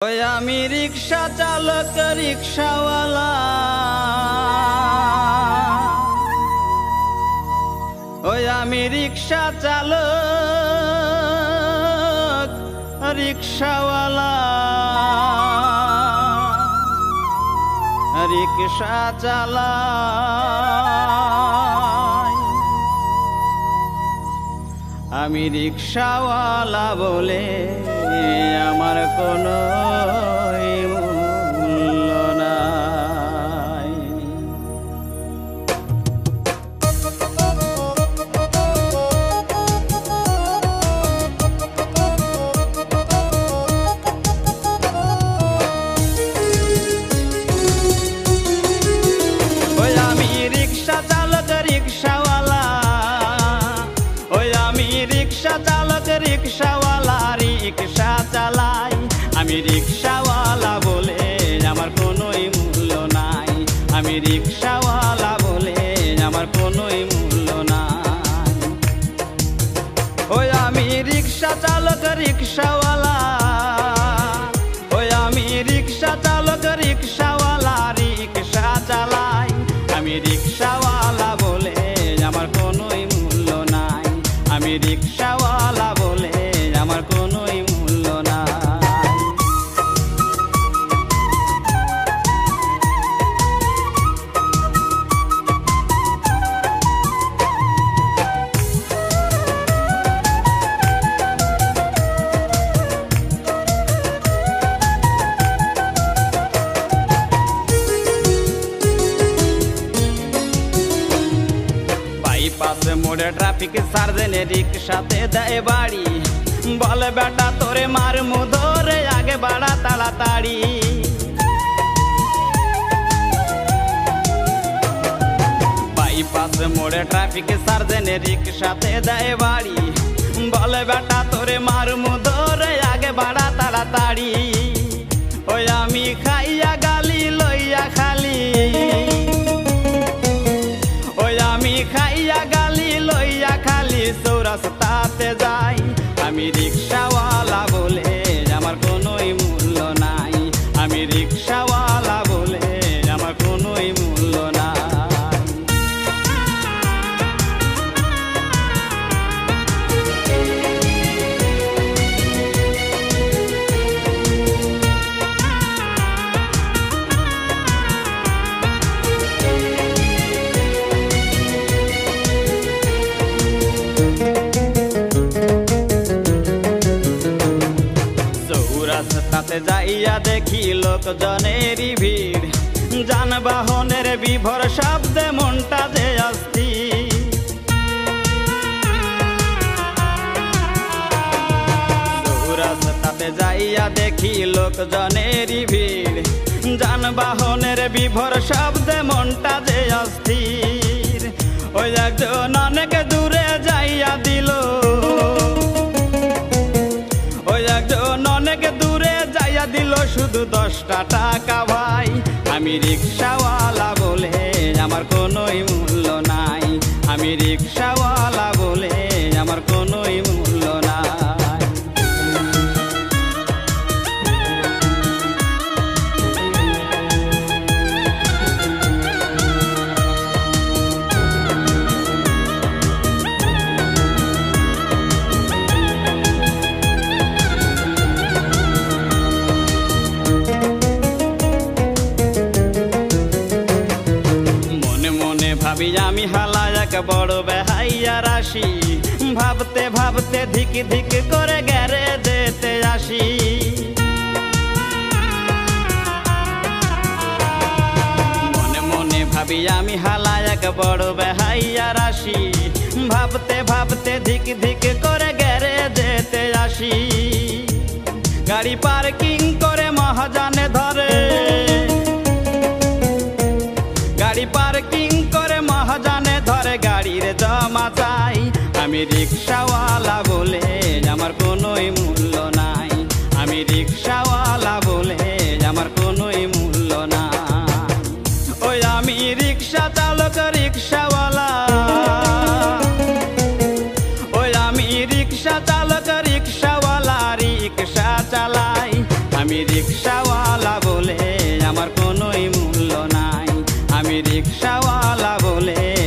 ওই আমি রিক্সা চালক রিক্সাওয়ালা, ওই আমি রিক্সা চালক রিক্সাওয়ালা, রিক্সা চালাই। আমি রিক্সাওয়ালা বলে আমার কোনো মূল্য নাই। ওই আমি রিক্সা চালক রিক্সাওয়ালা, ওই আমি রিক্সা চালক রিক্সাওয়ালা, রিক্সা চালাই। আমি রিক্সাওয়ালা বলে আমার কোনোই মূল্য নাই। আমি রিক্সাওয়ালা বলে আমার কোনোই মূল্য নাই। ওই আমি রিক্সা চালক রিক্সাওয়ালা, ওই আমি রিক্সা চালক রিক্সাওয়ালা, রিক্সা চালাই। আমি রিক্সাওয়ালা বলে আমার কোনোই মূল্য নাই। আমি রিক্সাওয়ালা বলে আমার কোনোই মূল্য নাই। বাইপাসে মোড়ে ট্রাফিক সার্জেনে রিক্সাতে দেয় বাড়ি, বলে বেটা তোরে মারমু ধরে আগে বাড়া তাড়াতাড়ি। বাইপাসে মোড়ে ট্রাফিক সার্জেনে রিক্সাতে দেয় বাড়ি, বলে বেটা তোরে মারমু ধরে আগে বাড়া তাড়াতাড়ি। ওই আমি খাইয়া গালি লইয়া খালি, ওই আমি খাইয়া গালি লইয়া খালি চৌরাস্তাতে যাই। আমি রিক্সাওয়ালা বলে আমার কোনোই মূল্য নাই। আমি রিক্সাওয়ালা বলে আমার কোনোই মূল্য নাই। রাস্তাতে যাইয়া দেখি লোকজনেরই ভিড়, যানবাহনের বিভোর শব্দে মনটা যে অস্থির। রাস্তাতে যাইয়া দেখি লোকজনেরই ভিড়, যানবাহনের বিভোর শব্দে মনটা যে অস্থির। ওই একজন অনেক দূরে যাইয়া দিল, ওই একজন অনেক দূরে যাইয়া দিল শুধু 10টা টাকা ভাই। আমি রিক্সাওয়ালা বলে আমার কোনোই মূল্য নাই। আমি রিক্সাওয়ালা বলে আমার কোনোই মূল্য নাই। ভাবি আমি হালা এক বড় বেহাইয়া রাশি, ভাবতে ভাবতে ধিক ধিক করে গেরে যেতে আসি। মনে মনে ভাবি আমি হালা এক বড় বেহাইয়া রাশি, ভাবতে ভাবতে ধিক ধিক করে গেরে যেতে আসি। গাড়ি পার্কিং করে মহাজানে ধরে, গাড়ি পার্কিং করে মহাজানে ধরে গাড়ির জমা চাই। আমি রিক্সাওয়ালা বলে আমার কোনোই মূল্য নাই। আমি রিক্সাওয়ালা বলে আমার কোনোই মূল্য নাই। ওই আমি রিক্সা চালক রিক্সাওয়ালা, ওই আমি রিক্সা চালক রিক্সাওয়ালা, রিক্সা চালাই। আমি রিক্সা রিক্সাওয়ালা বলে আমার কোনোই মূল্য নাই, আমি রিক্সাওয়ালা বলে